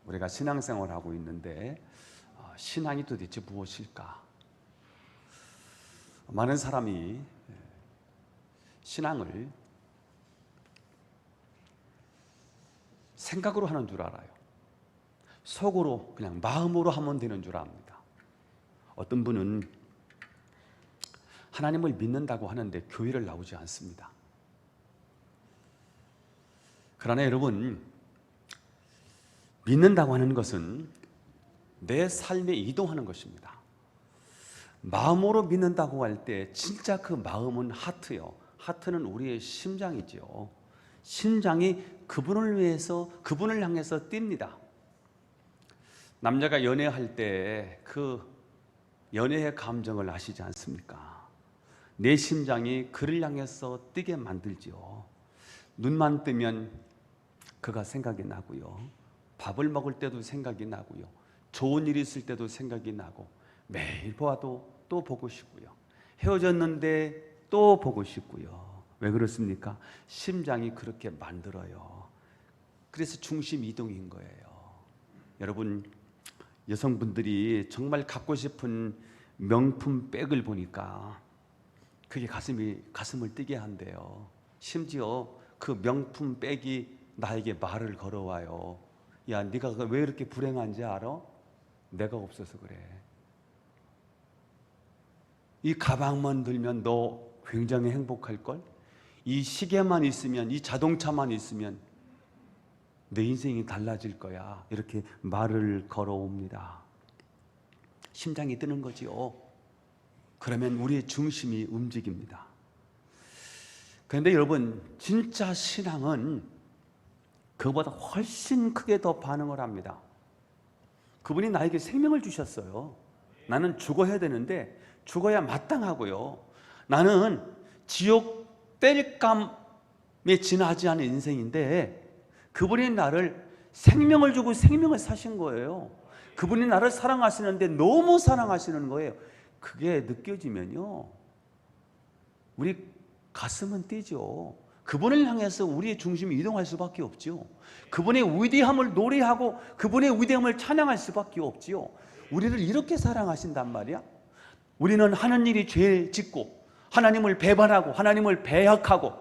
우리가 신앙생활을 하고 있는데 신앙이 도대체 무엇일까? 많은 사람이 신앙을 생각으로 하는 줄 알아요. 속으로 그냥 마음으로 하면 되는 줄 압니다. 어떤 분은 하나님을 믿는다고 하는데 교회를 나오지 않습니다. 그러나 여러분, 믿는다고 하는 것은 내 삶에 이동하는 것입니다. 마음으로 믿는다고 할 때 진짜 그 마음은 하트요. 하트는 우리의 심장이죠. 심장이 그분을 위해서, 그분을 향해서 뜁니다. 남자가 연애할 때 그 연애의 감정을 아시지 않습니까? 내 심장이 그를 향해서 뛰게 만들죠. 눈만 뜨면 그가 생각이 나고요. 밥을 먹을 때도 생각이 나고요. 좋은 일이 있을 때도 생각이 나고, 매일 보아도 또 보고 싶고요. 헤어졌는데 또 보고 싶고요. 왜 그렇습니까? 심장이 그렇게 만들어요. 그래서 중심 이동인 거예요. 여러분, 여성분들이 정말 갖고 싶은 명품 백을 보니까 그게 가슴을 뛰게 한대요. 심지어 그 명품 백이 나에게 말을 걸어와요. 야, 네가 왜 이렇게 불행한지 알아? 내가 없어서 그래. 이 가방만 들면 너 굉장히 행복할걸? 이 시계만 있으면, 이 자동차만 있으면 내 인생이 달라질 거야. 이렇게 말을 걸어옵니다. 심장이 뜨는 거지요. 그러면 우리의 중심이 움직입니다. 그런데 여러분, 진짜 신앙은 그보다 훨씬 크게 더 반응을 합니다. 그분이 나에게 생명을 주셨어요. 나는 죽어야 되는데 죽어야 마땅하고요. 나는 지옥 땔감에 지나지 않은 인생인데 그분이 나를 생명을 주고 생명을 사신 거예요. 그분이 나를 사랑하시는데 너무 사랑하시는 거예요. 그게 느껴지면요, 우리 가슴은 뛰죠. 그분을 향해서 우리의 중심이 이동할 수밖에 없죠. 그분의 위대함을 노래하고 그분의 위대함을 찬양할 수밖에 없지요. 우리를 이렇게 사랑하신단 말이야. 우리는 하는 일이 죄 짓고 하나님을 배반하고 하나님을 배역하고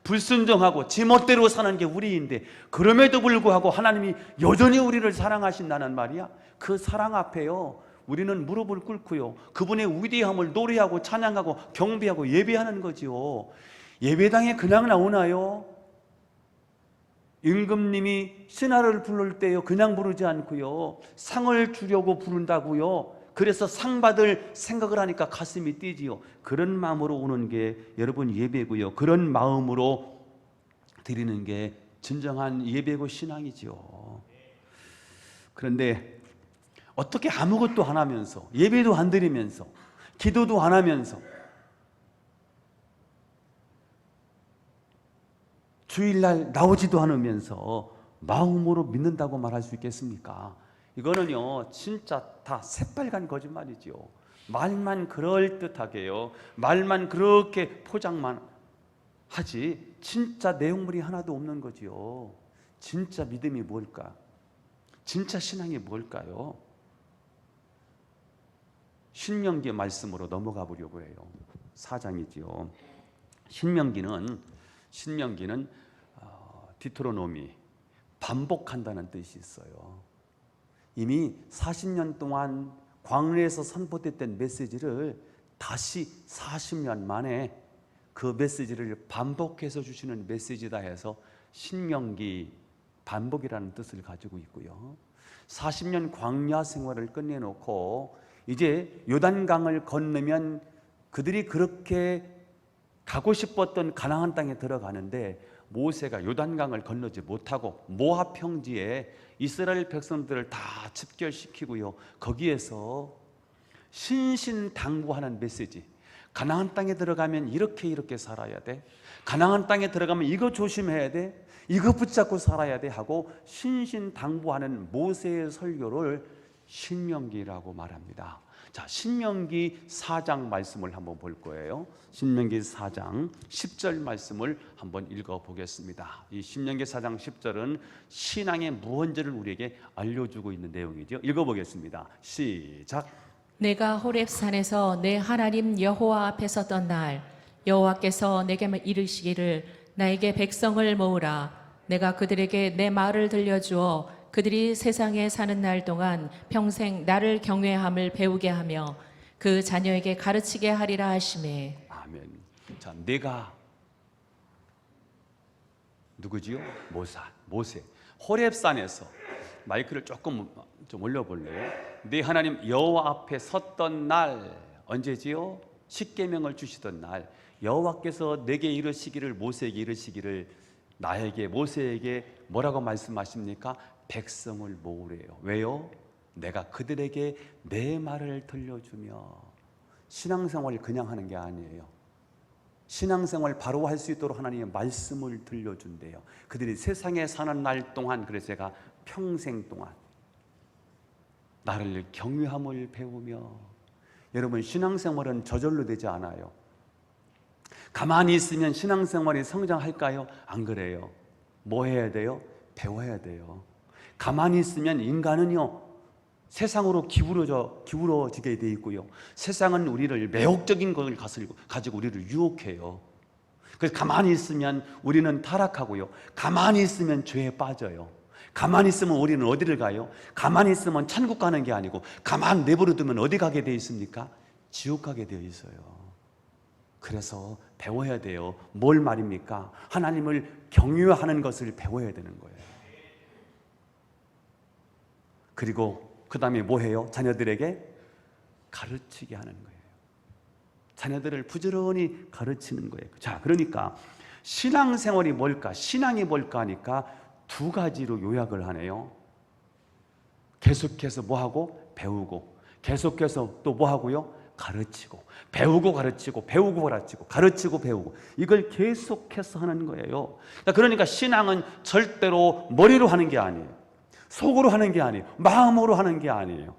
불순종하고 지멋대로 사는 게 우리인데, 그럼에도 불구하고 하나님이 여전히 우리를 사랑하신다는 말이야. 그 사랑 앞에요, 우리는 무릎을 꿇고요, 그분의 위대함을 노래하고 찬양하고 경배하고 예배하는 거지요. 예배당에 그냥 나오나요? 임금님이 신하를 부를 때요, 그냥 부르지 않고요, 상을 주려고 부른다고요. 그래서 상 받을 생각을 하니까 가슴이 뛰지요. 그런 마음으로 오는 게 여러분 예배고요. 그런 마음으로 드리는 게 진정한 예배고 신앙이지요. 그런데 어떻게 아무것도 안 하면서, 예배도 안 드리면서, 기도도 안 하면서, 주일날 나오지도 않으면서 마음으로 믿는다고 말할 수 있겠습니까? 이거는요, 진짜 다 새빨간 거짓말이지요. 말만 그럴듯하게요, 말만 그렇게 포장만 하지 진짜 내용물이 하나도 없는 거지요. 진짜 믿음이 뭘까? 진짜 신앙이 뭘까요? 신명기 말씀으로 넘어가 보려고 해요. 4장이지요. 신명기는 디트로노미, 반복한다는 뜻이 있어요. 이미 40년 동안 광야에서 선포됐던 메시지를 다시 40년 만에 그 메시지를 반복해서 주시는 메시지다 해서 신명기, 반복이라는 뜻을 가지고 있고요. 40년 광야 생활을 끝내놓고 이제 요단강을 건너면 그들이 그렇게 가고 싶었던 가나안 땅에 들어가는데, 모세가 요단강을 건너지 못하고 모압 평지에 이스라엘 백성들을 다 집결시키고요, 거기에서 신신당부하는 메시지, 가나안 땅에 들어가면 이렇게 살아야 돼, 가나안 땅에 들어가면 이거 조심해야 돼, 이거 붙잡고 살아야 돼 하고 신신당부하는 모세의 설교를 신명기라고 말합니다. 자, 신명기 4장 말씀을 한번 볼 거예요. 신명기 4장 10절 말씀을 한번 읽어보겠습니다. 이 신명기 4장 10절은 신앙의 무언지를 우리에게 알려주고 있는 내용이죠. 읽어보겠습니다. 시작. 내가 호렙산에서 내 하나님 여호와 앞에 섰던 날 여호와께서 내게 이르시기를 나에게 백성을 모으라. 내가 그들에게 내 말을 들려주어 그들이 세상에 사는 날 동안 평생 나를 경외함을 배우게 하며 그 자녀에게 가르치게 하리라 하시매. 아멘. 자, 내가 누구지요? 모세. 호렙산에서 마이크를 조금 좀 올려볼래요? 네 하나님 여호와 앞에 섰던 날 언제지요? 십계명을 주시던 날 여호와께서 내게 이르시기를 모세에게 이르시기를 나에게 모세에게 뭐라고 말씀하십니까? 백성을 모으래요. 왜요? 내가 그들에게 내 말을 들려주며 신앙생활을 그냥 하는 게 아니에요. 신앙생활 바로 할 수 있도록 하나님의 말씀을 들려준대요. 그들이 세상에 사는 날 동안 그래서 제가 평생 동안 나를 경외함을 배우며 여러분 신앙생활은 저절로 되지 않아요. 가만히 있으면 신앙생활이 성장할까요? 안 그래요. 뭐 해야 돼요? 배워야 돼요. 가만히 있으면 인간은요 세상으로 기울어지게 돼 있고요. 세상은 우리를 매혹적인 것을 가지고 우리를 유혹해요. 그래서 가만히 있으면 우리는 타락하고요. 가만히 있으면 죄에 빠져요. 가만히 있으면 우리는 어디를 가요? 가만히 있으면 천국 가는 게 아니고 가만 내버려 두면 어디 가게 돼 있습니까? 지옥 가게 되어 있어요. 그래서 배워야 돼요. 뭘 말입니까? 하나님을 경외하는 것을 배워야 되는 거예요. 그리고 그 다음에 뭐 해요? 자녀들에게 가르치게 하는 거예요. 자녀들을 부지런히 가르치는 거예요. 자, 그러니까 신앙생활이 뭘까? 신앙이 뭘까 하니까 두 가지로 요약을 하네요. 계속해서 뭐 하고? 배우고. 계속해서 또 뭐 하고요? 가르치고. 배우고 가르치고 배우고 가르치고 가르치고 배우고 이걸 계속해서 하는 거예요. 그러니까 신앙은 절대로 머리로 하는 게 아니에요. 속으로 하는 게 아니에요. 마음으로 하는 게 아니에요.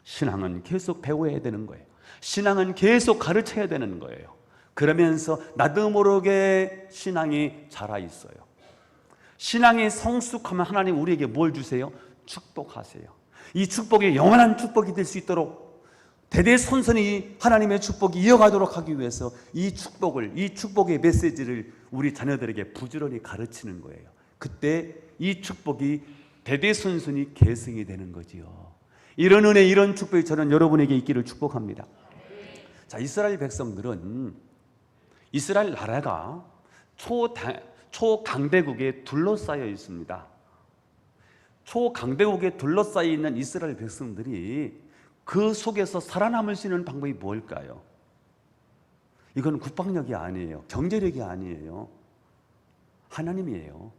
신앙은 계속 배워야 되는 거예요. 신앙은 계속 가르쳐야 되는 거예요. 그러면서 나도 모르게 신앙이 자라 있어요. 신앙이 성숙하면 하나님 우리에게 뭘 주세요? 축복하세요. 이 축복이 영원한 축복이 될 수 있도록 대대손손이 하나님의 축복이 이어가도록 하기 위해서 이 축복의 메시지를 우리 자녀들에게 부지런히 가르치는 거예요. 그때 이 축복이 대대손손이 계승이 되는 거지요. 이런 은혜, 이런 축복이 저는 여러분에게 있기를 축복합니다. 자, 이스라엘 백성들은 이스라엘 나라가 초강대국에 둘러싸여 있습니다. 초강대국에 둘러싸여 있는 이스라엘 백성들이 그 속에서 살아남을 수 있는 방법이 뭘까요? 이건 국방력이 아니에요. 경제력이 아니에요. 하나님이에요.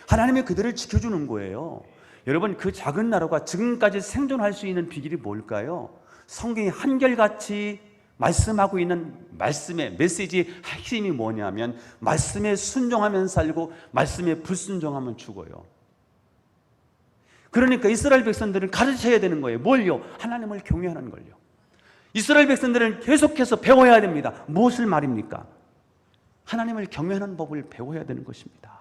하나님이 그들을 지켜주는 거예요. 여러분, 그 작은 나라가 지금까지 생존할 수 있는 비결이 뭘까요? 성경이 한결같이 말씀하고 있는 말씀의 메시지의 핵심이 뭐냐면 말씀에 순종하면 살고 말씀에 불순종하면 죽어요. 그러니까 이스라엘 백성들은 가르쳐야 되는 거예요. 뭘요? 하나님을 경외하는 걸요. 이스라엘 백성들은 계속해서 배워야 됩니다. 무엇을 말입니까? 하나님을 경외하는 법을 배워야 되는 것입니다.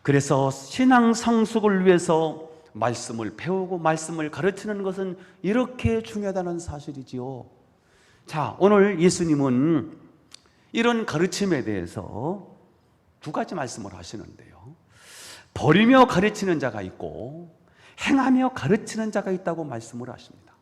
그래서 신앙 성숙을 위해서 말씀을 배우고 말씀을 가르치는 것은 이렇게 중요하다는 사실이지요. 자, 오늘 예수님은 이런 가르침에 대해서 두 가지 말씀을 하시는데요. 버리며 가르치는 자가 있고 행하며 가르치는 자가 있다고 말씀을 하십니다.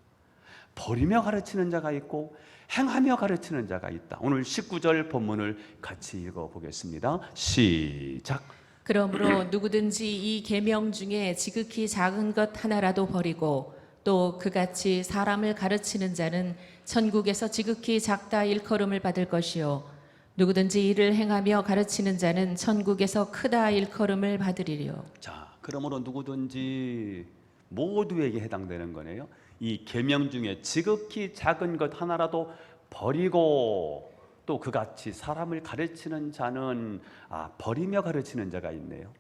버리며 가르치는 자가 있고 행하며 가르치는 자가 있다. 오늘 19절 본문을 같이 읽어보겠습니다. 시작. 그러므로 누구든지 이 계명 중에 지극히 작은 것 하나라도 버리고 또 그같이 사람을 가르치는 자는 천국에서 지극히 작다 일컬음을 받을 것이요 누구든지 이를 행하며 가르치는 자는 천국에서 크다 일컬음을 받으리요. 자, 그러므로 누구든지 모두에게 해당되는 거네요. 이 계명 중에 지극히 작은 것 하나라도 버리고 또 그같이 사람을 가르치는 자는 버리며 가르치는 자가 있네요.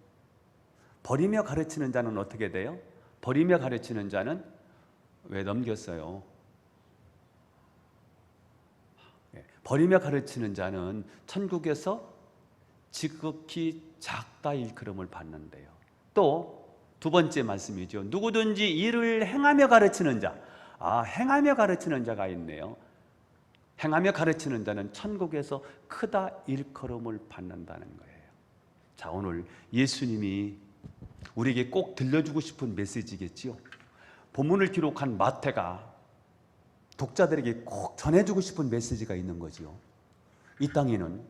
버리며 가르치는 자는 어떻게 돼요? 버리며 가르치는 자는 왜 넘겼어요? 버리며 가르치는 자는 천국에서 지극히 작다 일컬음을 받는데요. 또 두 번째 말씀이죠. 누구든지 이를 행하며 가르치는 자. 행하며 가르치는 자가 있네요. 행하며 가르치는 자는 천국에서 크다 일컬음을 받는다는 거예요. 자, 오늘 예수님이 우리에게 꼭 들려주고 싶은 메시지겠지요. 본문을 기록한 마태가 독자들에게 꼭 전해주고 싶은 메시지가 있는 거지요. 이 땅에는,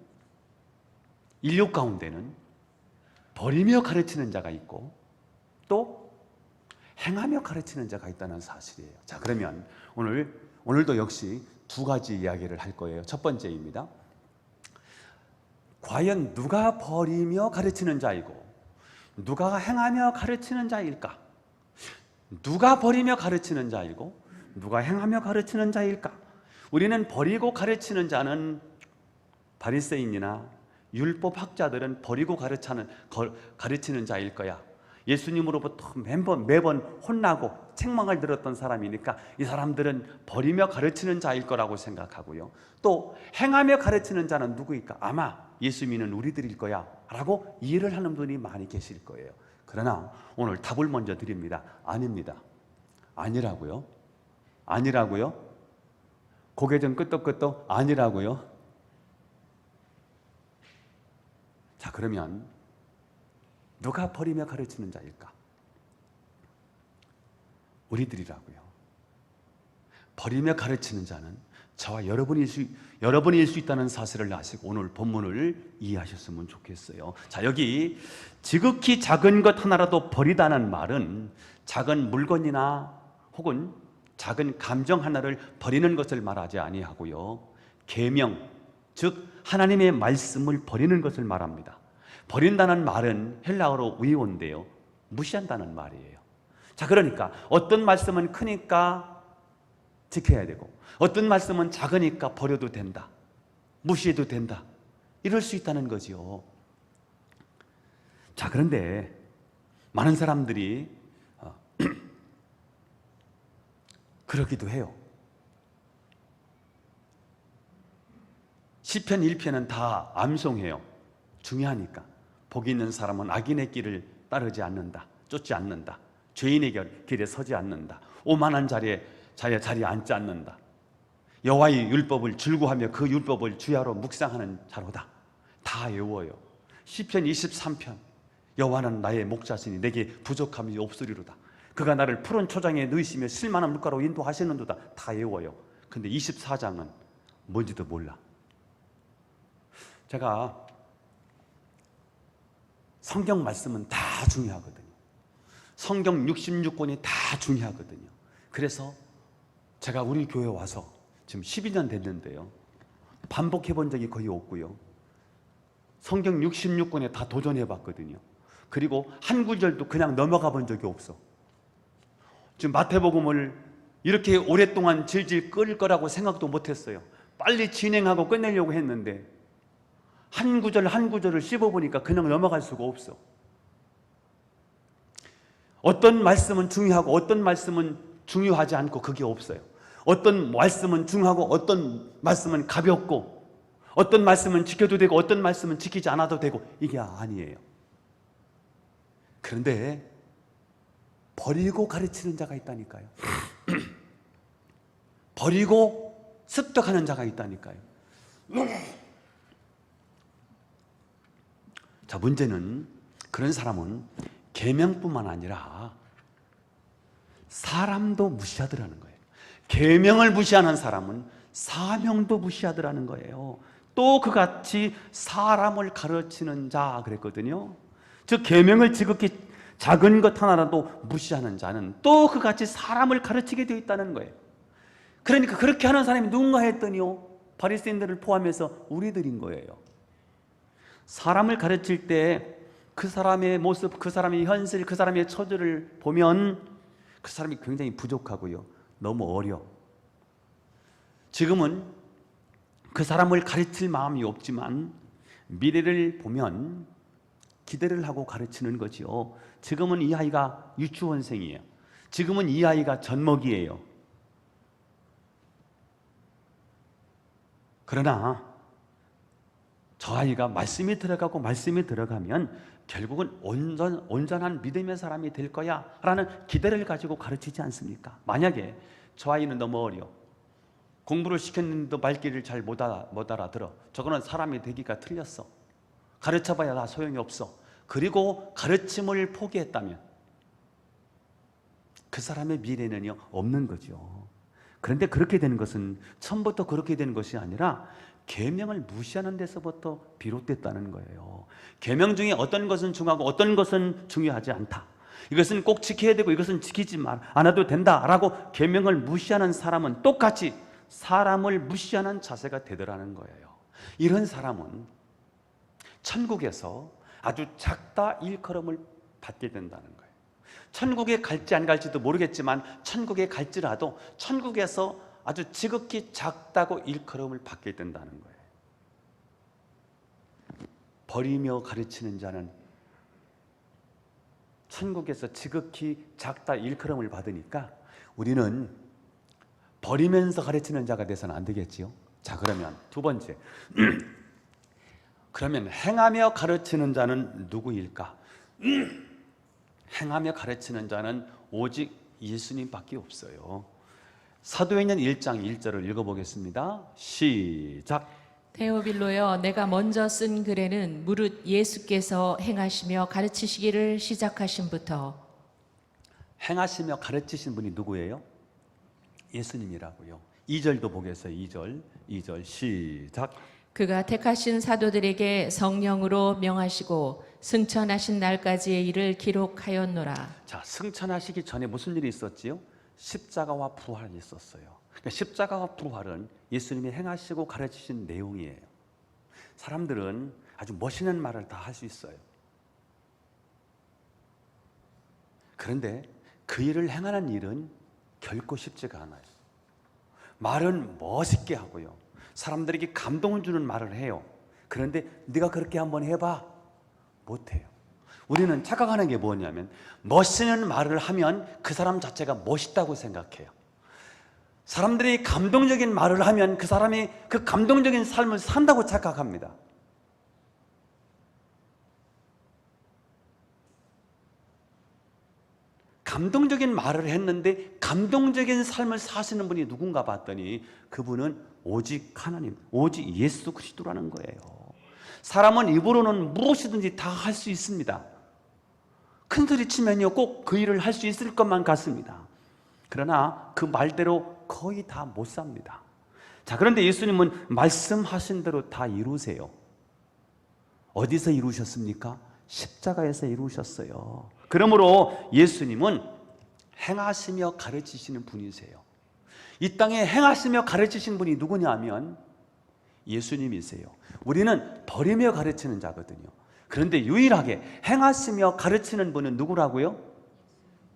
인류 가운데는 버리며 가르치는 자가 있고 또 행하며 가르치는 자가 있다는 사실이에요. 자, 그러면 오늘도 역시 두 가지 이야기를 할 거예요. 첫 번째입니다. 과연 누가 버리며 가르치는 자이고 누가 행하며 가르치는 자일까? 누가 버리며 가르치는 자이고 누가 행하며 가르치는 자일까? 우리는 버리고 가르치는 자는 바리새인이나 율법학자들은 버리고 가르치는 자일 거야. 예수님으로부터 매번 혼나고 책망을 들었던 사람이니까 이 사람들은 버리며 가르치는 자일 거라고 생각하고요. 또 행하며 가르치는 자는 누구일까? 아마 예수 믿는 우리들일 거야 라고 이해를 하는 분이 많이 계실 거예요. 그러나 오늘 답을 먼저 드립니다. 아닙니다. 아니라고요? 아니라고요? 고개 좀 끄덕끄덕 아니라고요? 자, 그러면 누가 버리며 가르치는 자일까? 우리들이라고요. 버리며 가르치는 자는 저와 여러분일 수 있다는 사실을 아시고 오늘 본문을 이해하셨으면 좋겠어요. 자, 여기 지극히 작은 것 하나라도 버리다는 말은 작은 물건이나 혹은 작은 감정 하나를 버리는 것을 말하지 아니하고요. 계명, 즉 하나님의 말씀을 버리는 것을 말합니다. 버린다는 말은 헬라어로 위온데요, 무시한다는 말이에요. 자, 그러니까 어떤 말씀은 크니까 지켜야 되고 어떤 말씀은 작으니까 버려도 된다, 무시해도 된다, 이럴 수 있다는 거지요. 자, 그런데 많은 사람들이 그러기도 해요. 시편 1편은 다 암송해요. 중요하니까. 복이 있는 사람은 악인의 길을 따르지 않는다, 쫓지 않는다, 죄인의 길에 서지 않는다, 오만한 자리에 앉지 않는다, 여호와의 율법을 즐거워하며 그 율법을 주야로 묵상하는 자로다. 다 외워요. 시편 23편, 여호와는 나의 목자시니 내게 부족함이 없으리로다. 그가 나를 푸른 초장에 누이시며 실만한 물가로 인도하시는도다. 다 외워요. 근데 24장은 뭔지도 몰라. 제가 성경 말씀은 다 중요하거든요. 성경 66권이 다 중요하거든요. 그래서 제가 우리 교회 와서 지금 12년 됐는데요, 반복해 본 적이 거의 없고요. 성경 66권에 다 도전해 봤거든요. 그리고 한 구절도 그냥 넘어가 본 적이 없어. 지금 마태복음을 이렇게 오랫동안 질질 끌 거라고 생각도 못했어요. 빨리 진행하고 끝내려고 했는데 한 구절 한 구절을 씹어보니까 그냥 넘어갈 수가 없어. 어떤 말씀은 중요하고 어떤 말씀은 중요하지 않고 그게 없어요. 어떤 말씀은 중요하고 어떤 말씀은 가볍고 어떤 말씀은 지켜도 되고 어떤 말씀은 지키지 않아도 되고, 이게 아니에요. 그런데 버리고 가르치는 자가 있다니까요. 버리고 습득하는 자가 있다니까요. 자, 문제는 그런 사람은 계명뿐만 아니라 사람도 무시하더라는 거예요. 계명을 무시하는 사람은 사명도 무시하더라는 거예요. 또 그같이 사람을 가르치는 자 그랬거든요. 즉 계명을 지극히 작은 것 하나라도 무시하는 자는 또 그같이 사람을 가르치게 되어 있다는 거예요. 그러니까 그렇게 하는 사람이 누군가 했더니요, 바리새인들을 포함해서 우리들인 거예요. 사람을 가르칠 때 그 사람의 모습, 그 사람의 현실, 그 사람의 처지를 보면 그 사람이 굉장히 부족하고요, 너무 어려. 지금은 그 사람을 가르칠 마음이 없지만 미래를 보면 기대를 하고 가르치는 거지요. 지금은 이 아이가 유치원생이에요. 지금은 이 아이가 젖먹이에요. 그러나 저 아이가 말씀이 들어가고 말씀이 들어가면 결국은 온전한 믿음의 사람이 될 거야 라는 기대를 가지고 가르치지 않습니까? 만약에 저 아이는 너무 어려, 공부를 시켰는데도 말귀를 잘 못 알아들어, 저거는 사람이 되기가 틀렸어, 가르쳐봐야 다 소용이 없어, 그리고 가르침을 포기했다면 그 사람의 미래는요 없는 거죠. 그런데 그렇게 되는 것은 처음부터 그렇게 되는 것이 아니라 계명을 무시하는 데서부터 비롯됐다는 거예요. 계명 중에 어떤 것은 중요하고 어떤 것은 중요하지 않다, 이것은 꼭 지켜야 되고 이것은 지키지 않아도 된다라고 계명을 무시하는 사람은 똑같이 사람을 무시하는 자세가 되더라는 거예요. 이런 사람은 천국에서 아주 작다 일컬음을 받게 된다는 거예요. 천국에 갈지 안 갈지도 모르겠지만 천국에 갈지라도 천국에서 아주 지극히 작다고 일컬음을 받게 된다는 거예요. 버리며 가르치는 자는 천국에서 지극히 작다 일컬음을 받으니까 우리는 버리면서 가르치는 자가 돼서는 안 되겠지요. 자, 그러면 두 번째, 그러면 행하며 가르치는 자는 누구일까? 행하며 가르치는 자는 오직 예수님밖에 없어요. 사도행전 1장 1절을 읽어보겠습니다. 시작. 데오빌로여, 내가 먼저 쓴 글에는 무릇 예수께서 행하시며 가르치시기를 시작하신부터. 행하시며 가르치신 분이 누구예요? 예수님이라고요. 2절도 보겠어요. 2절 시작. 그가 택하신 사도들에게 성령으로 명하시고 승천하신 날까지의 일을 기록하였노라. 자, 승천하시기 전에 무슨 일이 있었지요? 십자가와 부활이 있었어요. 그러니까 십자가와 부활은 예수님이 행하시고 가르치신 내용이에요. 사람들은 아주 멋있는 말을 다 할 수 있어요. 그런데 그 일을 행하는 일은 결코 쉽지가 않아요. 말은 멋있게 하고요, 사람들에게 감동을 주는 말을 해요. 그런데 네가 그렇게 한번 해봐, 못해요. 우리는 착각하는 게 뭐냐면 멋있는 말을 하면 그 사람 자체가 멋있다고 생각해요. 사람들이 감동적인 말을 하면 그 사람이 그 감동적인 삶을 산다고 착각합니다. 감동적인 말을 했는데 감동적인 삶을 사시는 분이 누군가 봤더니 그분은 오직 하나님, 오직 예수 그리스도라는 거예요. 사람은 입으로는 무엇이든지 다 할 수 있습니다. 큰 소리 치면요 꼭 그 일을 할 수 있을 것만 같습니다. 그러나 그 말대로 거의 다 못 삽니다. 자, 그런데 예수님은 말씀하신 대로 다 이루세요. 어디서 이루셨습니까? 십자가에서 이루셨어요. 그러므로 예수님은 행하시며 가르치시는 분이세요. 이 땅에 행하시며 가르치신 분이 누구냐 하면 예수님이세요. 우리는 버리며 가르치는 자거든요. 그런데 유일하게 행하시며 가르치는 분은 누구라고요?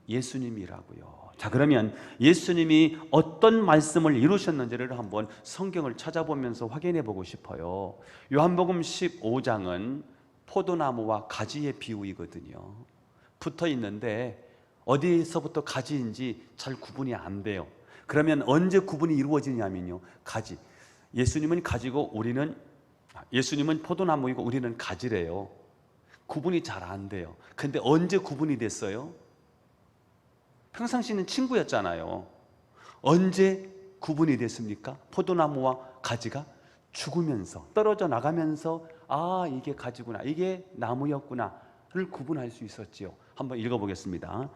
예수님이라고요. 자, 그러면 예수님이 어떤 말씀을 이루셨는지를 한번 성경을 찾아보면서 확인해 보고 싶어요. 요한복음 15장은 포도나무와 가지의 비유이거든요. 붙어 있는데 어디서부터 가지인지 잘 구분이 안 돼요. 그러면 언제 구분이 이루어지냐면요, 가지. 예수님은 가지고 예수님은 포도나무이고 우리는 가지래요. 구분이 잘 안 돼요. 근데 언제 구분이 됐어요? 평상시는 친구였잖아요. 언제 구분이 됐습니까? 포도나무와 가지가 죽으면서, 떨어져 나가면서 아, 이게 가지구나, 이게 나무였구나를 구분할 수 있었지요. 한번 읽어보겠습니다.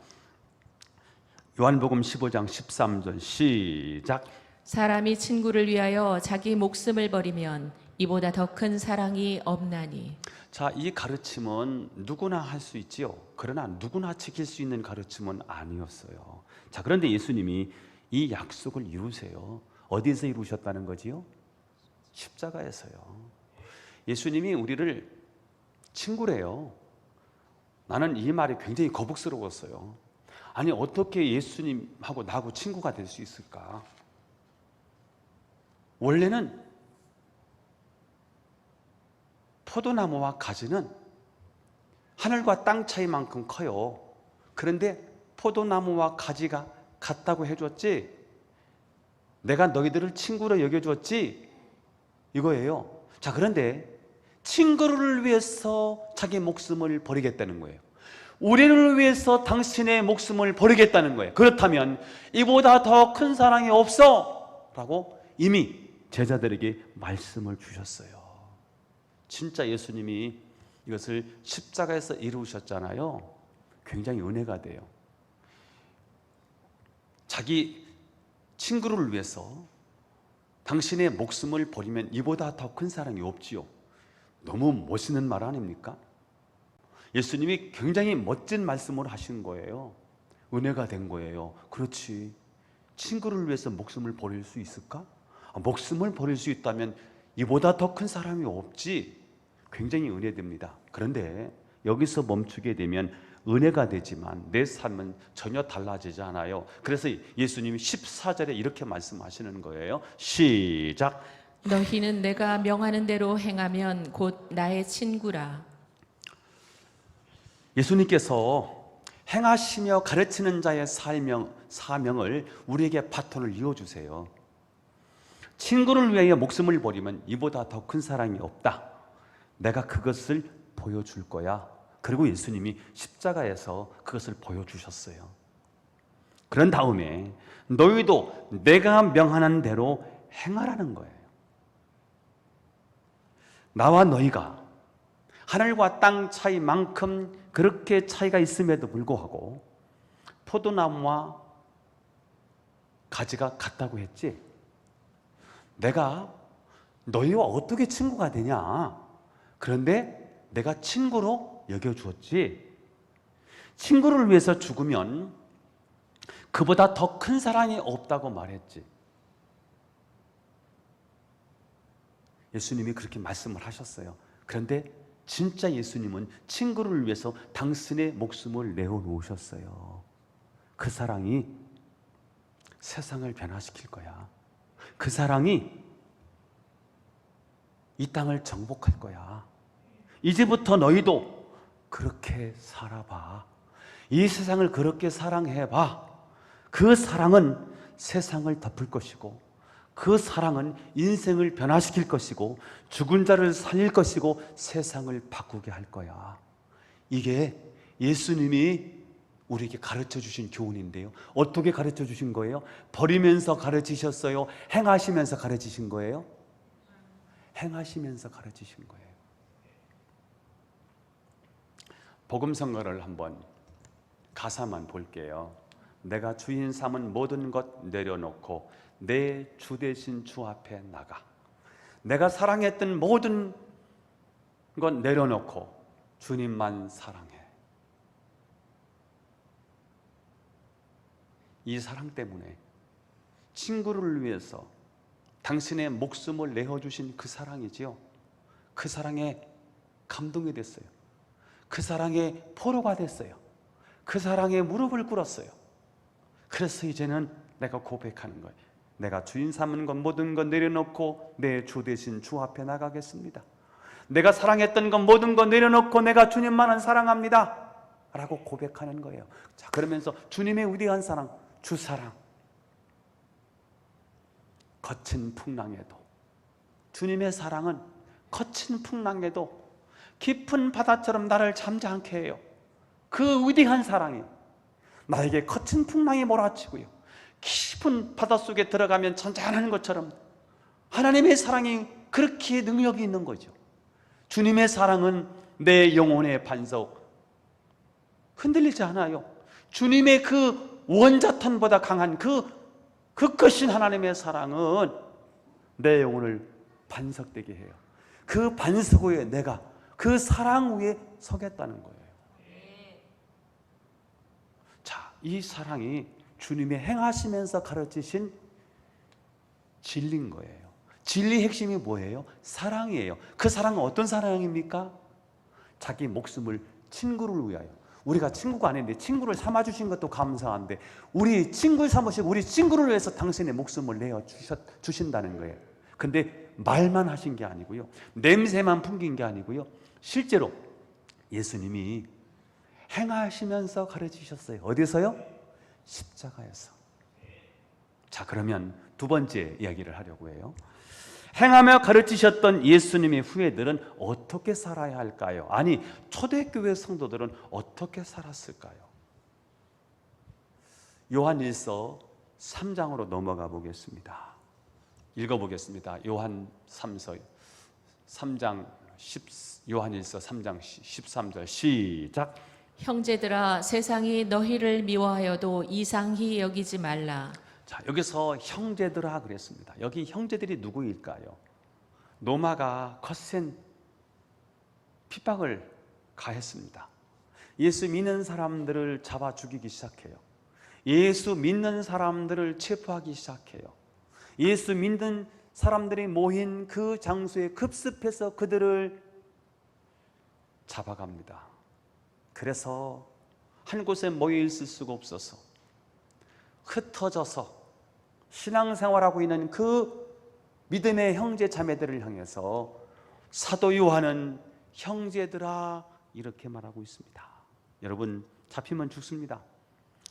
요한복음 15장 13절 시작. 사람이 친구를 위하여 자기 목숨을 버리면 이보다 더 큰 사랑이 없나니. 자, 이 가르침은 누구나 할 수 있지요. 그러나 누구나 지킬 수 있는 가르침은 아니었어요. 자, 그런데 예수님이 이 약속을 이루세요. 어디서 이루셨다는 거지요? 십자가에서요. 예수님이 우리를 친구래요. 나는 이 말이 굉장히 거북스러웠어요. 아니, 어떻게 예수님하고 나하고 친구가 될 수 있을까? 원래는 포도나무와 가지는 하늘과 땅 차이만큼 커요. 그런데 포도나무와 가지가 같다고 해줬지? 내가 너희들을 친구로 여겨줬지? 이거예요. 자, 그런데 친구를 위해서 자기 목숨을 버리겠다는 거예요. 우리를 위해서 당신의 목숨을 버리겠다는 거예요. 그렇다면 이보다 더 큰 사랑이 없어 라고 이미 제자들에게 말씀을 주셨어요. 진짜 예수님이 이것을 십자가에서 이루셨잖아요. 굉장히 은혜가 돼요. 자기 친구를 위해서 당신의 목숨을 버리면 이보다 더 큰 사랑이 없지요. 너무 멋있는 말 아닙니까? 예수님이 굉장히 멋진 말씀을 하신 거예요. 은혜가 된 거예요. 그렇지. 친구를 위해서 목숨을 버릴 수 있을까? 목숨을 버릴 수 있다면 이보다 더 큰 사람이 없지. 굉장히 은혜됩니다. 그런데 여기서 멈추게 되면 은혜가 되지만 내 삶은 전혀 달라지지 않아요. 그래서 예수님이 14절에 이렇게 말씀하시는 거예요. 시작. 너희는 내가 명하는 대로 행하면 곧 나의 친구라. 예수님께서 행하시며 가르치는 자의 사명을 우리에게 바톤을 이어주세요. 친구를 위하여 목숨을 버리면 이보다 더 큰 사랑이 없다. 내가 그것을 보여줄 거야. 그리고 예수님이 십자가에서 그것을 보여주셨어요. 그런 다음에 너희도 내가 명하는 대로 행하라는 거예요. 나와 너희가 하늘과 땅 차이만큼 그렇게 차이가 있음에도 불구하고 포도나무와 가지가 같다고 했지? 내가 너희와 어떻게 친구가 되냐? 그런데 내가 친구로 여겨주었지. 친구를 위해서 죽으면 그보다 더 큰 사랑이 없다고 말했지. 예수님이 그렇게 말씀을 하셨어요. 그런데 진짜 예수님은 친구를 위해서 당신의 목숨을 내어놓으셨어요. 그 사랑이 세상을 변화시킬 거야. 그 사랑이 이 땅을 정복할 거야. 이제부터 너희도 그렇게 살아봐. 이 세상을 그렇게 사랑해봐. 그 사랑은 세상을 덮을 것이고, 그 사랑은 인생을 변화시킬 것이고, 죽은 자를 살릴 것이고, 세상을 바꾸게 할 거야. 이게 예수님이 우리에게 가르쳐 주신 교훈인데요. 어떻게 가르쳐 주신 거예요? 버리면서 가르치셨어요? 행하시면서 가르치신 거예요? 행하시면서 가르치신 거예요. 복음성가를 한번 가사만 볼게요. 내가 주인 삼은 모든 것 내려놓고 내 주 대신 주 앞에 나가. 내가 사랑했던 모든 것 내려놓고 주님만 사랑해. 이 사랑 때문에 친구를 위해서 당신의 목숨을 내어주신 그 사랑이지요. 그 사랑에 감동이 됐어요. 그 사랑에 포로가 됐어요. 그 사랑에 무릎을 꿇었어요. 그래서 이제는 내가 고백하는 거예요. 내가 주인 삼은 것 모든 것 내려놓고 내 주 대신 주 앞에 나가겠습니다. 내가 사랑했던 것 모든 것 내려놓고 내가 주님만을 사랑합니다 라고 고백하는 거예요. 자, 그러면서 주님의 위대한 사랑, 주 사랑, 거친 풍랑에도, 주님의 사랑은 거친 풍랑에도 깊은 바다처럼 나를 잠잠케 해요. 그 위대한 사랑이 나에게 거친 풍랑이 몰아치고요, 깊은 바닷속에 들어가면 잔잔한 것처럼 하나님의 사랑이 그렇게 능력이 있는 거죠. 주님의 사랑은 내 영혼의 반석, 흔들리지 않아요. 주님의 그 원자탄보다 강한 그 끝이신 하나님의 사랑은 내 영혼을 반석되게 해요. 그 반석 위에 내가 그 사랑 위에 서겠다는 거예요. 자, 이 사랑이 주님의 행하시면서 가르치신 진리인 거예요. 진리의 핵심이 뭐예요? 사랑이에요. 그 사랑은 어떤 사랑입니까? 자기 목숨을 친구를 위하여. 우리가 친구가 아닌데 친구를 삼아주신 것도 감사한데, 우리 친구를 삼으시고 우리 친구를 위해서 당신의 목숨을 내어주신다는 거예요. 근데 말만 하신 게 아니고요, 냄새만 풍긴 게 아니고요, 실제로 예수님이 행하시면서 가르치셨어요. 어디서요? 십자가에서. 자, 그러면 두 번째 이야기를 하려고 해요. 행하며 가르치셨던 예수님의 후예들은 어떻게 살아야 할까요? 아니, 초대교회 성도들은 어떻게 살았을까요? 요한일서 3장으로 넘어가 보겠습니다. 읽어보겠습니다. 요한일서 3장 13절 시작. 형제들아, 세상이 너희를 미워하여도 이상히 여기지 말라. 자, 여기서 형제들아 그랬습니다. 여기 형제들이 누구일까요? 로마가 거센 핍박을 가했습니다. 예수 믿는 사람들을 잡아 죽이기 시작해요. 예수 믿는 사람들을 체포하기 시작해요. 예수 믿는 사람들이 모인 그 장소에 급습해서 그들을 잡아갑니다. 그래서 한 곳에 모여 있을 수가 없어서 흩어져서 신앙생활하고 있는 그 믿음의 형제 자매들을 향해서 사도 요한은 형제들아 이렇게 말하고 있습니다. 여러분, 잡히면 죽습니다.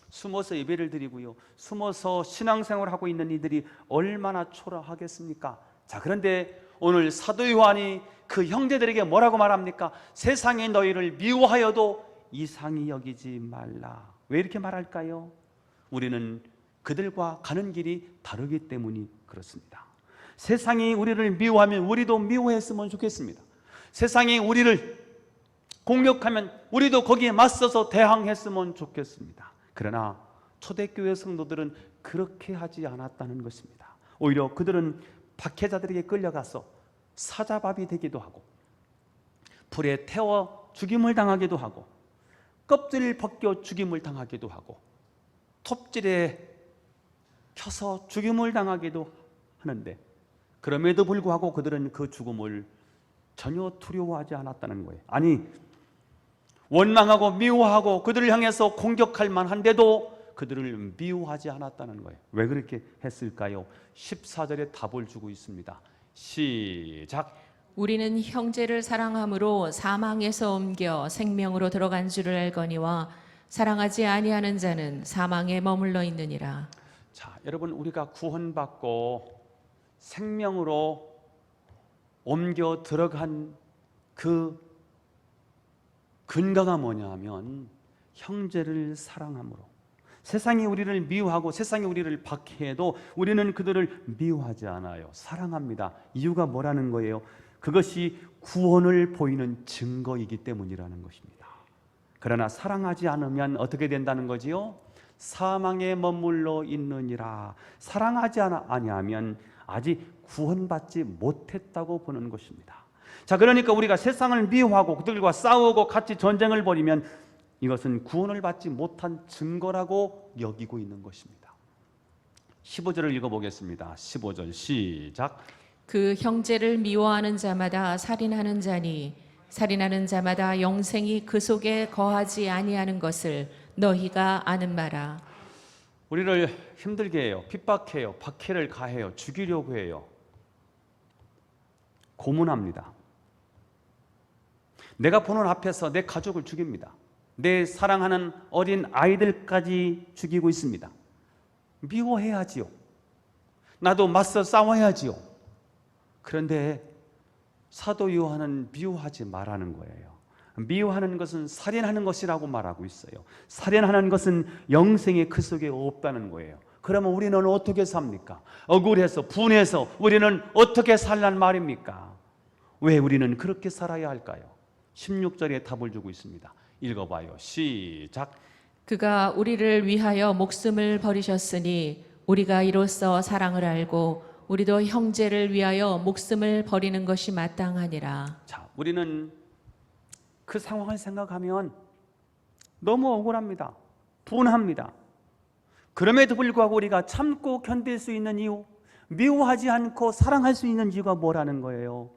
숨어서 예배를 드리고요, 숨어서 신앙생활하고 있는 이들이 얼마나 초라하겠습니까? 자, 그런데 오늘 사도 요한이 그 형제들에게 뭐라고 말합니까? 세상이 너희를 미워하여도 이상히 여기지 말라. 왜 이렇게 말할까요? 우리는 그들과 가는 길이 다르기 때문이 그렇습니다. 세상이 우리를 미워하면 우리도 미워했으면 좋겠습니다. 세상이 우리를 공격하면 우리도 거기에 맞서서 대항했으면 좋겠습니다. 그러나 초대교회 성도들은 그렇게 하지 않았다는 것입니다. 오히려 그들은 박해자들에게 끌려가서 사자밥이 되기도 하고, 불에 태워 죽임을 당하기도 하고, 껍질을 벗겨 죽임을 당하기도 하고, 톱질에 켜서 죽임을 당하기도 하는데, 그럼에도 불구하고 그들은 그 죽음을 전혀 두려워하지 않았다는 거예요. 아니, 원망하고 미워하고 그들을 향해서 공격할 만한데도 그들을 미워하지 않았다는 거예요. 왜 그렇게 했을까요? 14절에 답을 주고 있습니다. 시작. 우리는 형제를 사랑함으로 사망에서 옮겨 생명으로 들어간 줄을 알거니와 사랑하지 아니하는 자는 사망에 머물러 있느니라. 자, 여러분, 우리가 구원받고 생명으로 옮겨 들어간 그 근거가 뭐냐 하면 형제를 사랑함으로. 세상이 우리를 미워하고 세상이 우리를 박해해도 우리는 그들을 미워하지 않아요. 사랑합니다. 이유가 뭐라는 거예요? 그것이 구원을 보이는 증거이기 때문이라는 것입니다. 그러나 사랑하지 않으면 어떻게 된다는 거지요? 사망에 머물러 있느니라. 사랑하지 아니하면 아직 구원받지 못했다고 보는 것입니다. 자, 그러니까 우리가 세상을 미워하고 그들과 싸우고 같이 전쟁을 벌이면 이것은 구원을 받지 못한 증거라고 여기고 있는 것입니다. 15절을 읽어보겠습니다. 15절 시작. 그 형제를 미워하는 자마다 살인하는 자니 살인하는 자마다 영생이 그 속에 거하지 아니하는 것을 너희가 아는 바라. 우리를 힘들게 해요. 핍박해요. 박해를 가해요. 죽이려고 해요. 고문합니다. 내가 보는 앞에서 내 가족을 죽입니다. 내 사랑하는 어린 아이들까지 죽이고 있습니다. 미워해야지요. 나도 맞서 싸워야지요. 그런데 사도 요한은 미워하지 말라는 거예요. 미워하는 것은 살인하는 것이라고 말하고 있어요. 살인하는 것은 영생이 그 속에 없다는 거예요. 그러면 우리는 어떻게 삽니까? 억울해서 분해서 우리는 어떻게 살란 말입니까? 왜 우리는 그렇게 살아야 할까요? 16절에 답을 주고 있습니다. 읽어봐요. 시작. 그가 우리를 위하여 목숨을 버리셨으니 우리가 이로써 사랑을 알고 우리도 형제를 위하여 목숨을 버리는 것이 마땅하니라. 자, 우리는 그 상황을 생각하면 너무 억울합니다. 분합니다. 그럼에도 불구하고 우리가 참고 견딜 수 있는 이유, 미워하지 않고 사랑할 수 있는 이유가 뭐라는 거예요?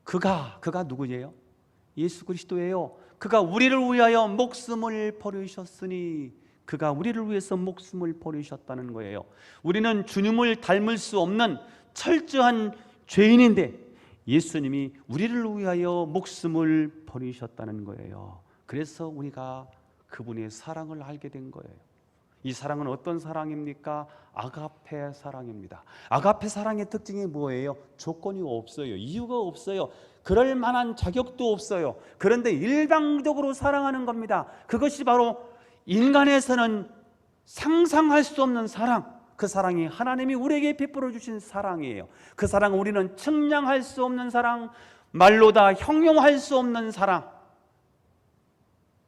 그가 누구예요? 예수 그리스도예요. 그가 우리를 위하여 목숨을 버리셨으니, 그가 우리를 위해서 목숨을 버리셨다는 거예요. 우리는 주님을 닮을 수 없는 철저한 죄인인데 예수님이 우리를 위하여 목숨을 버리셨다는 거예요. 그래서 우리가 그분의 사랑을 알게 된 거예요. 이 사랑은 어떤 사랑입니까? 아가페 사랑입니다. 아가페 사랑의 특징이 뭐예요? 조건이 없어요. 이유가 없어요. 그럴 만한 자격도 없어요. 그런데 일방적으로 사랑하는 겁니다. 그것이 바로 인간에서는 상상할 수 없는 사랑, 그 사랑이 하나님이 우리에게 베풀어 주신 사랑이에요. 그 사랑은 우리는 측량할 수 없는 사랑, 말로 다 형용할 수 없는 사랑.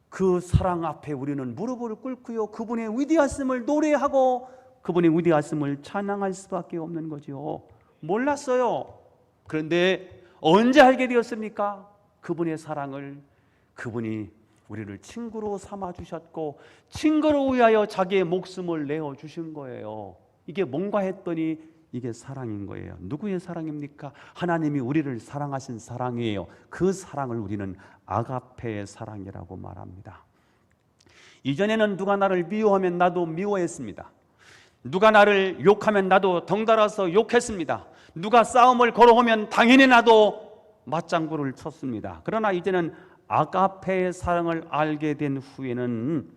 그 사랑 앞에 우리는 무릎을 꿇고요, 그분의 위대하심을 노래하고 그분의 위대하심을 찬양할 수밖에 없는 거죠. 몰랐어요. 그런데 언제 알게 되었습니까? 그분의 사랑을. 그분이 우리를 친구로 삼아 주셨고 친구를 위하여 자기의 목숨을 내어 주신 거예요. 이게 뭔가 했더니 이게 사랑인 거예요. 누구의 사랑입니까? 하나님이 우리를 사랑하신 사랑이에요. 그 사랑을 우리는 아가페의 사랑이라고 말합니다. 이전에는 누가 나를 미워하면 나도 미워했습니다. 누가 나를 욕하면 나도 덩달아서 욕했습니다. 누가 싸움을 걸어오면 당연히 나도 맞장구를 쳤습니다. 그러나 이제는 아가페의 사랑을 알게 된 후에는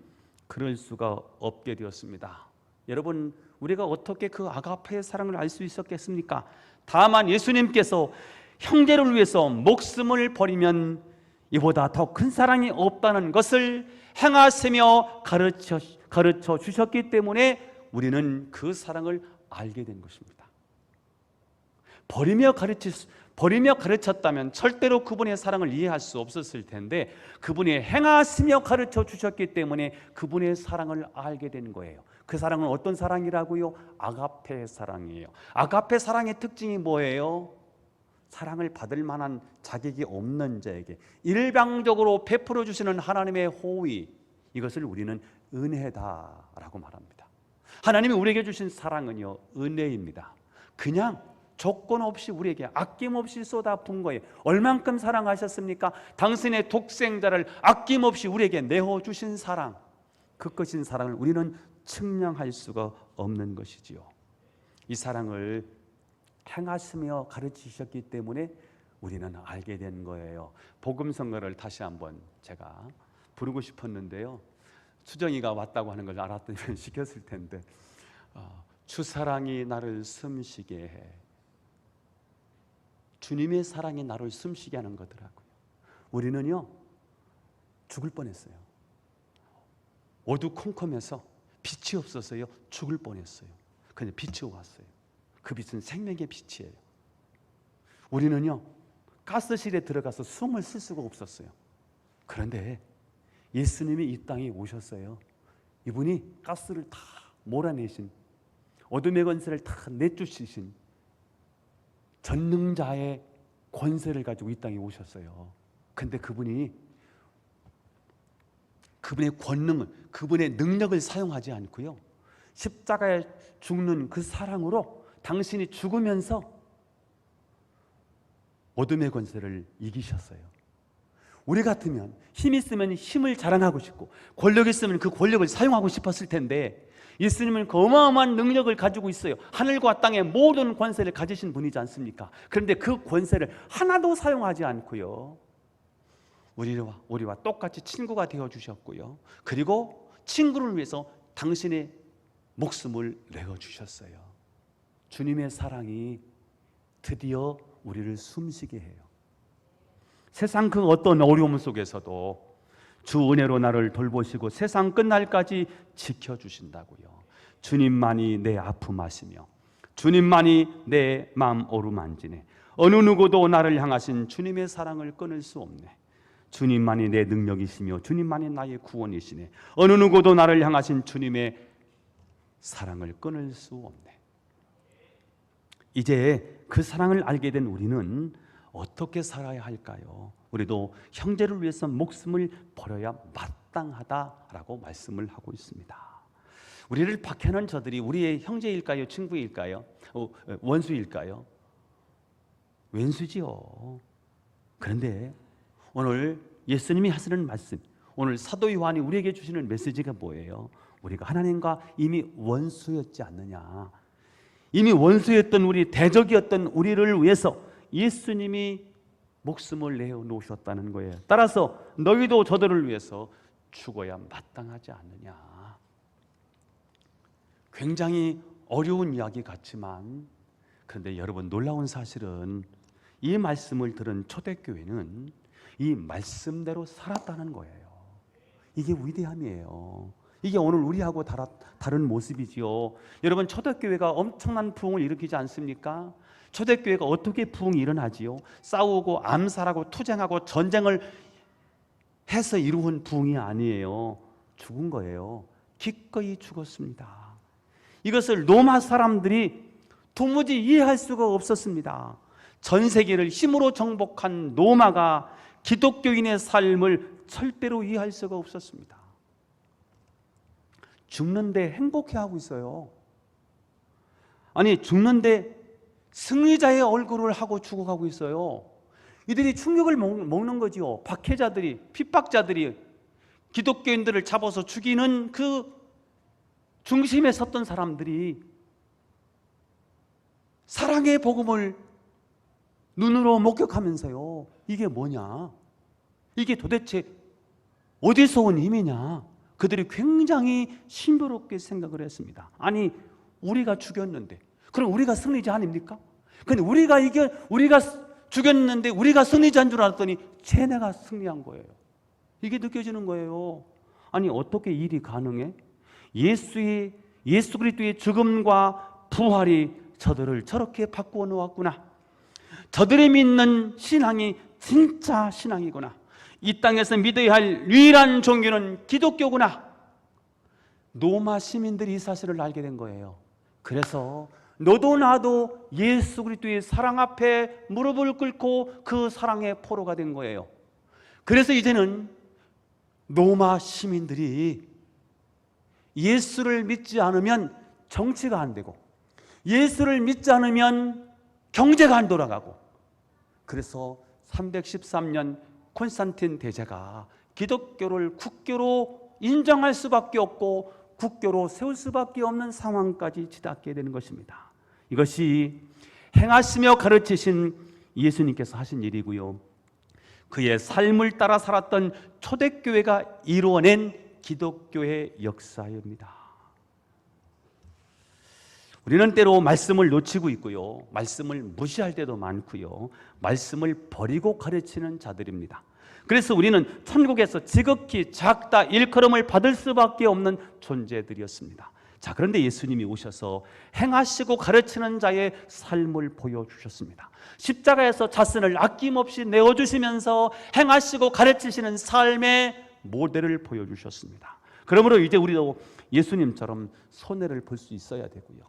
그럴 수가 없게 되었습니다. 여러분, 우리가 어떻게 그 아가페의 사랑을 알 수 있었겠습니까? 다만 예수님께서 형제를 위해서 목숨을 버리면 이보다 더 큰 사랑이 없다는 것을 행하시며 가르쳐 주셨기 때문에 우리는 그 사랑을 알게 된 것입니다. 버리며 가르쳤다면 절대로 그분의 사랑을 이해할 수 없었을 텐데 그분이 행하시며 가르쳐 주셨기 때문에 그분의 사랑을 알게 된 거예요. 그 사랑은 어떤 사랑이라고요? 아가페 사랑이에요. 아가페 사랑의 특징이 뭐예요? 사랑을 받을 만한 자격이 없는 자에게 일방적으로 베풀어 주시는 하나님의 호의, 이것을 우리는 은혜다라고 말합니다. 하나님이 우리에게 주신 사랑은요, 은혜입니다. 그냥 조건 없이 우리에게 아낌없이 쏟아부은 거예요. 얼만큼 사랑하셨습니까? 당신의 독생자를 아낌없이 우리에게 내어주신 사랑, 그 것인 사랑을 우리는 측량할 수가 없는 것이지요. 이 사랑을 행하시며 가르치셨기 때문에 우리는 알게 된 거예요. 복음성가를 다시 한번 제가 부르고 싶었는데요, 수정이가 왔다고 하는 걸 알았더니 시켰을 텐데, 주 사랑이 나를 숨쉬게 해. 주님의 사랑이 나를 숨쉬게 하는 거더라고요. 우리는요, 죽을 뻔했어요. 어두컴컴해서 빛이 없어서요, 죽을 뻔했어요. 근데 빛이 왔어요. 그 빛은 생명의 빛이에요. 우리는요, 가스실에 들어가서 숨을 쉴 수가 없었어요. 그런데 예수님이 이 땅에 오셨어요. 이분이 가스를 다 몰아내신, 어둠의 권세를 다 내쫓으신 전능자의 권세를 가지고 이 땅에 오셨어요. 근데 그분이 그분의 권능을, 그분의 능력을 사용하지 않고요, 십자가에 죽는 그 사랑으로 당신이 죽으면서 어둠의 권세를 이기셨어요. 우리 같으면 힘 있으면 힘을 자랑하고 싶고 권력 있으면 그 권력을 사용하고 싶었을 텐데, 예수님은 그 어마어마한 능력을 가지고 있어요. 하늘과 땅의 모든 권세를 가지신 분이지 않습니까? 그런데 그 권세를 하나도 사용하지 않고요, 우리와 똑같이 친구가 되어주셨고요, 그리고 친구를 위해서 당신의 목숨을 내어주셨어요. 주님의 사랑이 드디어 우리를 숨쉬게 해요. 세상 그 어떤 어려움 속에서도 주 은혜로 나를 돌보시고 세상 끝날까지 지켜주신다고요. 주님만이 내 아픔 아시며 주님만이 내 마음 어루만지네. 어느 누구도 나를 향하신 주님의 사랑을 끊을 수 없네. 주님만이 내 능력이시며 주님만이 나의 구원이시네. 어느 누구도 나를 향하신 주님의 사랑을 끊을 수 없네. 이제 그 사랑을 알게 된 우리는 어떻게 살아야 할까요? 우리도 형제를 위해서 목숨을 버려야 마땅하다라고 말씀을 하고 있습니다. 우리를 박해하는 저들이 우리의 형제일까요? 친구일까요? 원수일까요? 왼수지요. 그런데 오늘 예수님이 하시는 말씀, 오늘 사도 요한이 우리에게 주시는 메시지가 뭐예요? 우리가 하나님과 이미 원수였지 않느냐. 이미 원수였던 우리, 대적이었던 우리를 위해서 예수님이 목숨을 내어 놓으셨다는 거예요. 따라서 너희도 저들을 위해서 죽어야 마땅하지 않느냐. 굉장히 어려운 이야기 같지만, 그런데 여러분, 놀라운 사실은 이 말씀을 들은 초대교회는 이 말씀대로 살았다는 거예요. 이게 위대함이에요. 이게 오늘 우리하고 다른 모습이지요. 여러분, 초대교회가 엄청난 부흥을 일으키지 않습니까? 초대교회가 어떻게 부흥이 일어나지요? 싸우고 암살하고 투쟁하고 전쟁을 해서 이루은 부흥이 아니에요. 죽은 거예요. 기꺼이 죽었습니다. 이것을 로마 사람들이 도무지 이해할 수가 없었습니다. 전 세계를 힘으로 정복한 로마가 기독교인의 삶을 절대로 이해할 수가 없었습니다. 죽는데 행복해하고 있어요. 아니, 죽는데 승리자의 얼굴을 하고 죽어가고 있어요. 이들이 충격을 먹는 거지요. 박해자들이, 핍박자들이 기독교인들을 잡아서 죽이는 그 중심에 섰던 사람들이 사랑의 복음을 눈으로 목격하면서요, 이게 뭐냐? 이게 도대체 어디서 온 힘이냐? 그들이 굉장히 신비롭게 생각을 했습니다. 아니, 우리가 죽였는데, 그럼 우리가 승리자 아닙니까? 근데 우리가 죽였는데 우리가 승리자인 줄 알았더니 쟤네가 승리한 거예요. 이게 느껴지는 거예요. 아니, 어떻게 일이 가능해? 예수 그리스도의 죽음과 부활이 저들을 저렇게 바꾸어 놓았구나. 저들이 믿는 신앙이 진짜 신앙이구나. 이 땅에서 믿어야 할 유일한 종교는 기독교구나. 로마 시민들이 이 사실을 알게 된 거예요. 그래서 너도 나도 예수 그리스도의 사랑 앞에 무릎을 꿇고 그 사랑의 포로가 된 거예요. 그래서 이제는 로마 시민들이 예수를 믿지 않으면 정치가 안 되고, 예수를 믿지 않으면 경제가 안 돌아가고, 그래서 313년 콘스탄틴 대제가 기독교를 국교로 인정할 수밖에 없고 국교로 세울 수밖에 없는 상황까지 치닫게 되는 것입니다. 이것이 행하시며 가르치신 예수님께서 하신 일이고요, 그의 삶을 따라 살았던 초대교회가 이루어낸 기독교의 역사입니다. 우리는 때로 말씀을 놓치고 있고요, 말씀을 무시할 때도 많고요, 말씀을 버리고 가르치는 자들입니다. 그래서 우리는 천국에서 지극히 작다 일컬음을 받을 수밖에 없는 존재들이었습니다. 자, 그런데 예수님이 오셔서 행하시고 가르치는 자의 삶을 보여주셨습니다. 십자가에서 자신을 아낌없이 내어주시면서 행하시고 가르치시는 삶의 모델을 보여주셨습니다. 그러므로 이제 우리도 예수님처럼 손해를 볼 수 있어야 되고요,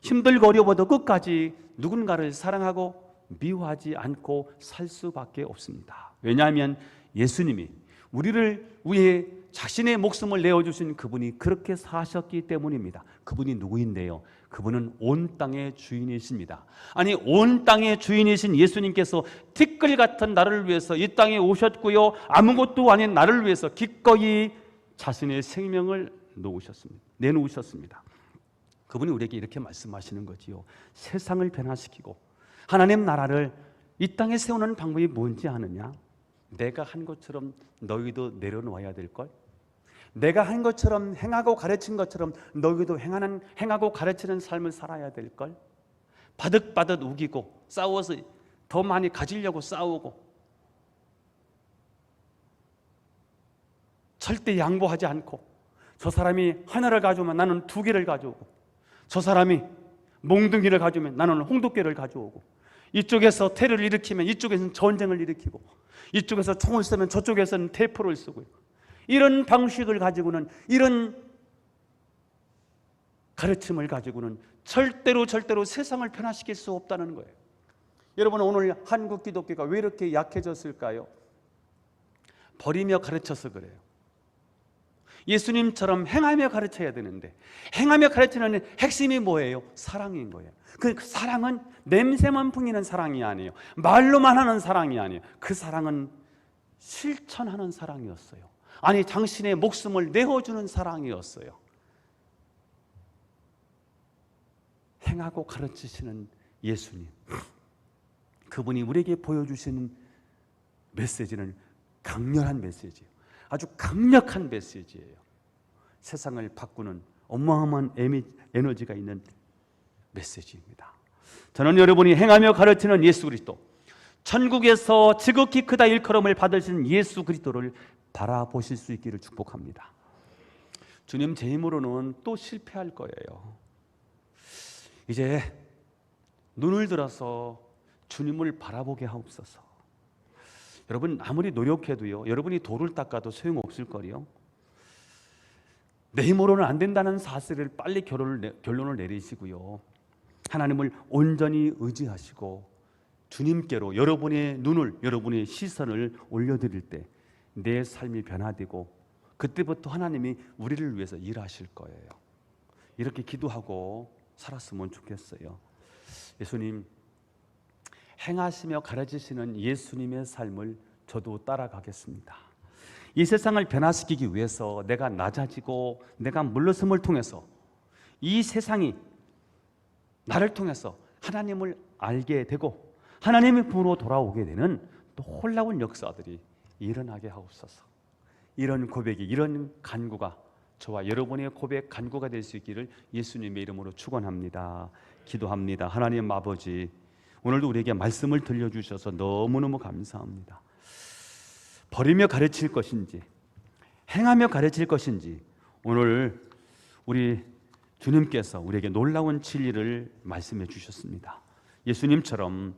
힘들고 어려워도 끝까지 누군가를 사랑하고 미워하지 않고 살 수밖에 없습니다. 왜냐하면 예수님이 우리를 위해 자신의 목숨을 내어주신 그분이 그렇게 사셨기 때문입니다. 그분이 누구인데요? 그분은 온 땅의 주인이십니다. 아니, 온 땅의 주인이신 예수님께서 티끌 같은 나를 위해서 이 땅에 오셨고요, 아무것도 아닌 나를 위해서 기꺼이 자신의 생명을 내놓으셨습니다. 그분이 우리에게 이렇게 말씀하시는 거지요. 세상을 변화시키고 하나님 나라를 이 땅에 세우는 방법이 뭔지 아느냐? 내가 한 것처럼 너희도 내려놓아야 될걸? 내가 한 것처럼 행하고 가르친 것처럼 너희도 행하고 가르치는 삶을 살아야 될걸? 바득바득 우기고 싸워서 더 많이 가지려고 싸우고 절대 양보하지 않고, 저 사람이 하나를 가져오면 나는 두 개를 가져오고, 저 사람이 몽둥이를 가져오면 나는 홍두깨를 가져오고, 이쪽에서 테러를 일으키면 이쪽에서는 전쟁을 일으키고, 이쪽에서 총을 쏘면 저쪽에서는 대포를 쏘고, 이런 방식을 가지고는, 이런 가르침을 가지고는 절대로 세상을 변화시킬 수 없다는 거예요. 여러분, 오늘 한국 기독교가 왜 이렇게 약해졌을까요? 버리며 가르쳐서 그래요. 예수님처럼 행하며 가르쳐야 되는데, 행하며 가르치는 핵심이 뭐예요? 사랑인 거예요. 그 사랑은 냄새만 풍기는 사랑이 아니에요. 말로만 하는 사랑이 아니에요. 그 사랑은 실천하는 사랑이었어요. 아니, 당신의 목숨을 내어주는 사랑이었어요. 행하고 가르치시는 예수님, 그분이 우리에게 보여주시는 메시지는 강렬한 메시지예요. 아주 강력한 메시지예요. 세상을 바꾸는 어마어마한 에너지가 있는 메시지입니다. 저는 여러분이 행하며 가르치는 예수 그리스도, 천국에서 지극히 크다 일컬음을 받으신 예수 그리스도를 바라보실 수 있기를 축복합니다. 주님, 제 힘으로는 또 실패할 거예요. 이제 눈을 들어서 주님을 바라보게 하옵소서. 여러분, 아무리 노력해도요, 여러분이 돌을 닦아도 소용없을 거리요. 내 힘으로는 안 된다는 사실을 빨리 결론을 내리시고요, 하나님을 온전히 의지하시고 주님께로 여러분의 눈을, 여러분의 시선을 올려드릴 때 내 삶이 변화되고 그때부터 하나님이 우리를 위해서 일하실 거예요. 이렇게 기도하고 살았으면 좋겠어요. 예수님, 행하시며 가르치시는 예수님의 삶을 저도 따라가겠습니다. 이 세상을 변화시키기 위해서 내가 낮아지고 내가 물러섬을 통해서 이 세상이 나를 통해서 하나님을 알게 되고 하나님의 분으로 돌아오게 되는 놀라운 역사들이 일어나게 하옵소서. 이런 고백이, 이런 간구가 저와 여러분의 고백 간구가 될 수 있기를 예수님의 이름으로 축원합니다. 기도합니다. 하나님 아버지, 오늘도 우리에게 말씀을 들려주셔서 너무너무 감사합니다. 버리며 가르칠 것인지 행하며 가르칠 것인지 오늘 우리 주님께서 우리에게 놀라운 진리를 말씀해 주셨습니다. 예수님처럼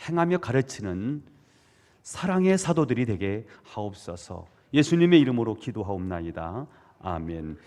행하며 가르치는 사랑의 사도들이 되게 하옵소서. 예수님의 이름으로 기도하옵나이다. 아멘.